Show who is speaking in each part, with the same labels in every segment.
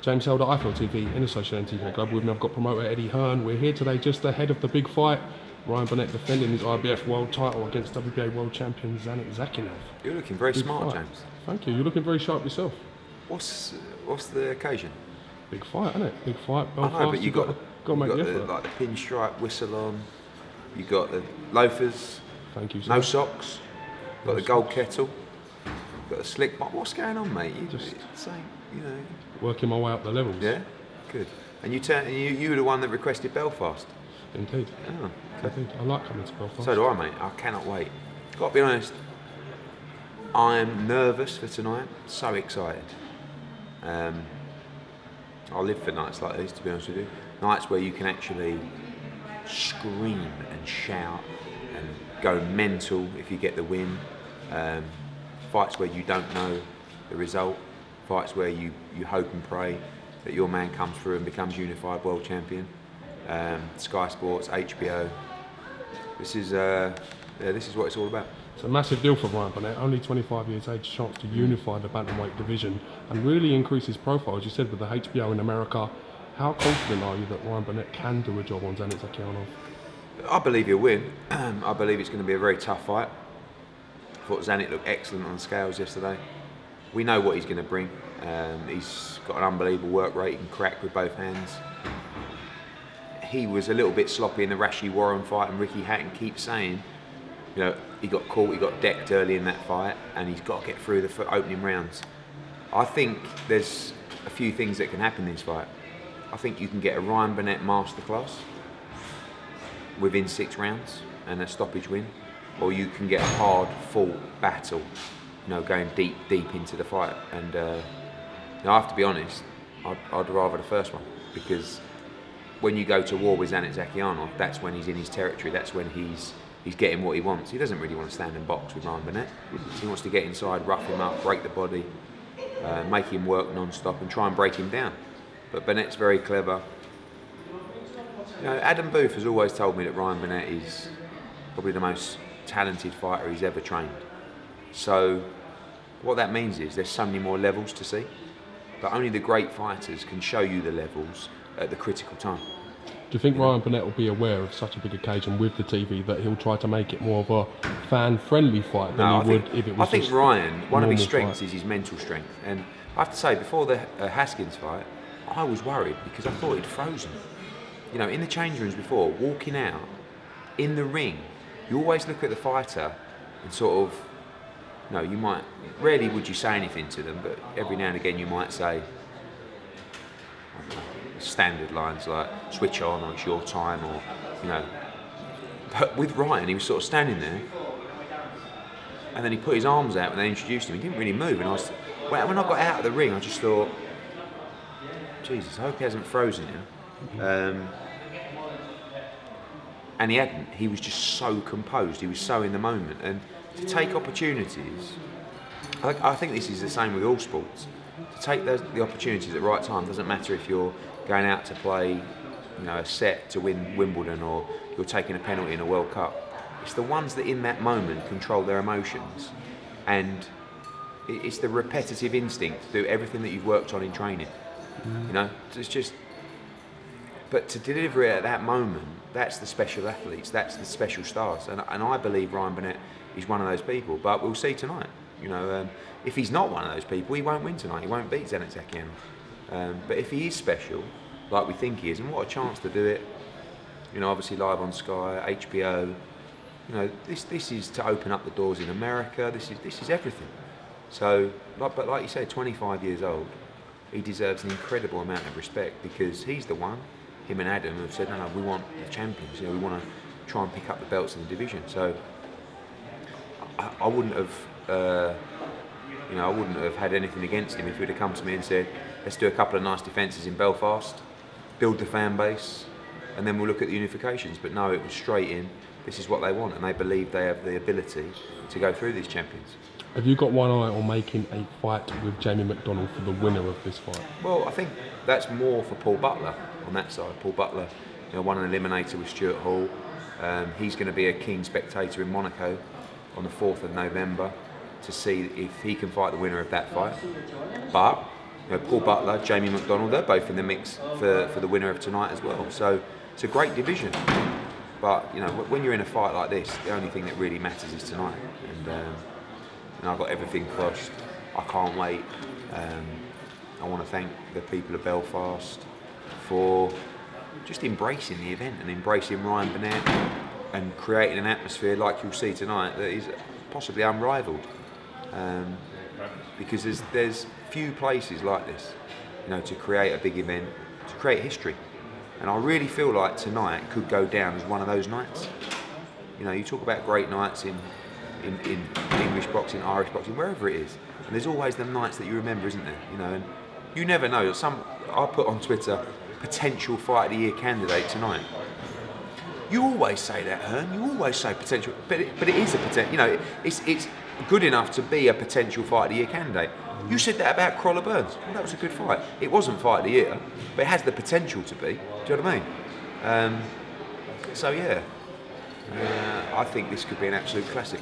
Speaker 1: James Helder, IFL TV, in association with TK Global. With me, I've got promoter Eddie Hearn. We're here today just ahead of the big fight. Ryan Burnett defending his IBF world title against WBA world champion ZHANAT ZHAKIYANOV.
Speaker 2: You're looking very
Speaker 1: big
Speaker 2: smart,
Speaker 1: fight.
Speaker 2: James.
Speaker 1: Thank you. You're looking very sharp yourself.
Speaker 2: What's the occasion?
Speaker 1: Big fight, isn't it? Big fight. Belfast.
Speaker 2: I know, but you got
Speaker 1: to make the
Speaker 2: the,
Speaker 1: effort.
Speaker 2: like the pinstripe whistle on. You got the loafers.
Speaker 1: Thank you, sir.
Speaker 2: No socks. Got the gold kettle. Got the slick. What's going on, mate? You
Speaker 1: Just
Speaker 2: saying, you know.
Speaker 1: Working my way up the levels.
Speaker 2: Yeah, good. And you were the one that requested Belfast.
Speaker 1: Indeed.
Speaker 2: Oh, okay.
Speaker 1: Indeed. I like coming to Belfast.
Speaker 2: So do I, mate. I cannot wait. Got to be honest. I'm nervous for tonight. So excited. I live for nights like these, to be honest with you. Nights where you can actually scream and shout and go mental if you get the win. Fights where you don't know the result. Fights where you hope and pray that your man comes through and becomes unified world champion. Sky Sports, HBO. This is what it's all about.
Speaker 1: It's a massive deal for Ryan Burnett, only 25 years age, chance to unify the bantamweight division and really increase his profile, as you said, with the HBO in America. How confident are you that Ryan Burnett can do a job on ZHANAT ZHAKIYANOV? I
Speaker 2: believe he'll win. I believe it's going to be a very tough fight. I thought ZHANAT looked excellent on the scales yesterday. We know what he's going to bring. He's got an unbelievable work rate, he can crack with both hands. He was a little bit sloppy in the Rashi Warren fight, and Ricky Hatton keeps saying, you know, he got caught, he got decked early in that fight, and he's got to get through the opening rounds. I think there's a few things that can happen in this fight. I think you can get a Ryan Burnett masterclass within 6 rounds and a stoppage win, or you can get a hard-fought battle, you know, going deep into the fight. And you know, I have to be honest, I'd rather the first one, because when you go to war with ZHANAT ZHAKIYANOV, that's when he's in his territory. That's when he's getting what he wants. He doesn't really want to stand and box with Ryan Burnett. He wants to get inside, rough him up, break the body, make him work non-stop and try and break him down. But Burnett's very clever. You know, Adam Booth has always told me that Ryan Burnett is probably the most talented fighter he's ever trained. So what that means is there's so many more levels to see, but only the great fighters can show you the levels at the critical time.
Speaker 1: Do you think Ryan Burnett will be aware of such a big occasion with the TV that he'll try to make it more of a fan-friendly fight than he would if it was?
Speaker 2: I think Ryan, one of his strengths
Speaker 1: fight.
Speaker 2: is his mental strength, and I have to say, before the Haskins fight, I was worried because I thought he'd frozen. You know, in the change rooms before, walking out, in the ring, you always look at the fighter and sort of, you know, you might, rarely would you say anything to them, but every now and again you might say, I don't know, standard lines like switch on, or it's your time, or, you know. But with Ryan, he was sort of standing there, and then he put his arms out when they introduced him. He didn't really move, and when I got out of the ring, I just thought, Jesus, I hope he hasn't frozen him. And he hadn't. He was just so composed. He was so in the moment, and to take opportunities. I think this is the same with all sports. To take the opportunities at the right time, doesn't matter if you're going out to play, you know, a set to win Wimbledon, or you're taking a penalty in a World Cup. It's the ones that in that moment control their emotions, and it's the repetitive instinct to do everything that you've worked on in training. You know, it's just. But to deliver it at that moment, that's the special athletes, that's the special stars, and I believe Ryan Burnett is one of those people. But we'll see tonight. You know, if he's not one of those people, he won't win tonight. He won't beat ZHANAT ZHAKIYANOV. But if he is special, like we think he is, and what a chance to do it. You know, obviously live on Sky, HBO. You know, this is to open up the doors in America. This is everything. So, but like you said, 25 years old, he deserves an incredible amount of respect, because he's the one. Him and Adam have said, no, we want the champions. You know, we want to try and pick up the belts in the division. So, I wouldn't have. You know, I wouldn't have had anything against him if he'd have come to me and said, let's do a couple of nice defences in Belfast, build the fan base, and then we'll look at the unifications. But no, it was straight in. This is what they want, and they believe they have the ability to go through these champions.
Speaker 1: Have you got one eye on making a fight with Jamie McDonald for the winner of this fight?
Speaker 2: Well, I think that's more for Paul Butler on that side. Paul Butler, you know, won an eliminator with Stuart Hall. He's going to be a keen spectator in Monaco on the 4th of November to see if he can fight the winner of that fight. But Paul Butler, Jamie McDonald, they're both in the mix for the winner of tonight as well. So it's a great division. But when you're in a fight like this, the only thing that really matters is tonight. And I've got everything crossed. I can't wait. I want to thank the people of Belfast for just embracing the event and embracing Ryan Burnett and creating an atmosphere like you'll see tonight that is possibly unrivaled. Because there's few places like this, to create a big event, to create history. And I really feel like tonight could go down as one of those nights. You talk about great nights in English boxing, Irish boxing, wherever it is. And there's always them nights that you remember, isn't there? And you never know. I put on Twitter, potential fight of the year candidate tonight. You always say that, Hearn. You always say potential, but it is a potential. It's good enough to be a potential fight of the year candidate. You said that about Crawler Burns. Well, that was a good fight. It wasn't fight of the year, but it has the potential to be. Do you know what I mean? So yeah, I think this could be an absolute classic.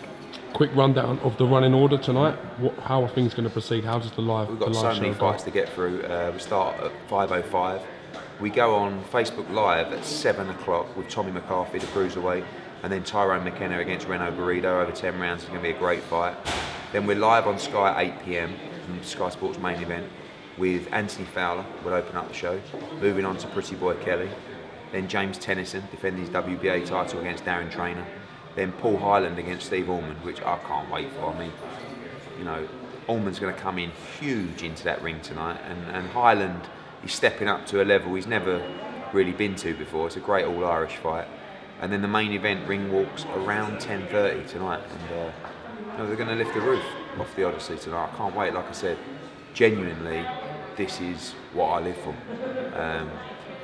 Speaker 1: Quick rundown of the running order tonight. How are things going to proceed? How does the live?
Speaker 2: We've got so many fights to get through. We start at 5:05. We go on Facebook Live at 7 o'clock with Tommy McCarthy, the cruiserweight, and then Tyrone McKenna against Reno Burrito over 10 rounds. It's going to be a great fight. Then we're live on Sky at 8 PM, from Sky Sports main event, with Anthony Fowler, will open up the show. Moving on to Pretty Boy Kelly. Then James Tennyson defending his WBA title against Darren Trainer. Then Paul Hyland against Steve Allman, which I can't wait for. I mean, Allman's going to come in huge into that ring tonight, and Hyland is stepping up to a level he's never really been to before. It's a great all-Irish fight. And then the main event ring walks around 10:30 tonight, and they're going to lift the roof off the Odyssey tonight. I can't wait. Like I said, genuinely, this is what I live for. And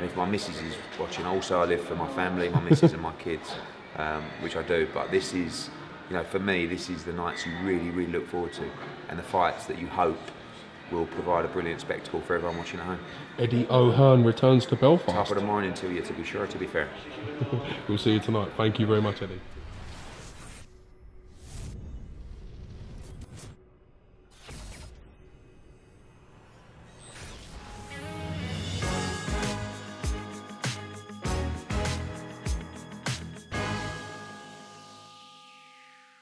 Speaker 2: if my missus is watching, also I live for my family, my missus and my kids, which I do. But this is, for me, this is the nights you really, really look forward to, and the fights that you hope will provide a brilliant spectacle for everyone watching at home.
Speaker 1: Eddie O'Hearn returns to Belfast.
Speaker 2: Top of the morning to you, to be sure, to be fair.
Speaker 1: We'll see you tonight. Thank you very much, Eddie.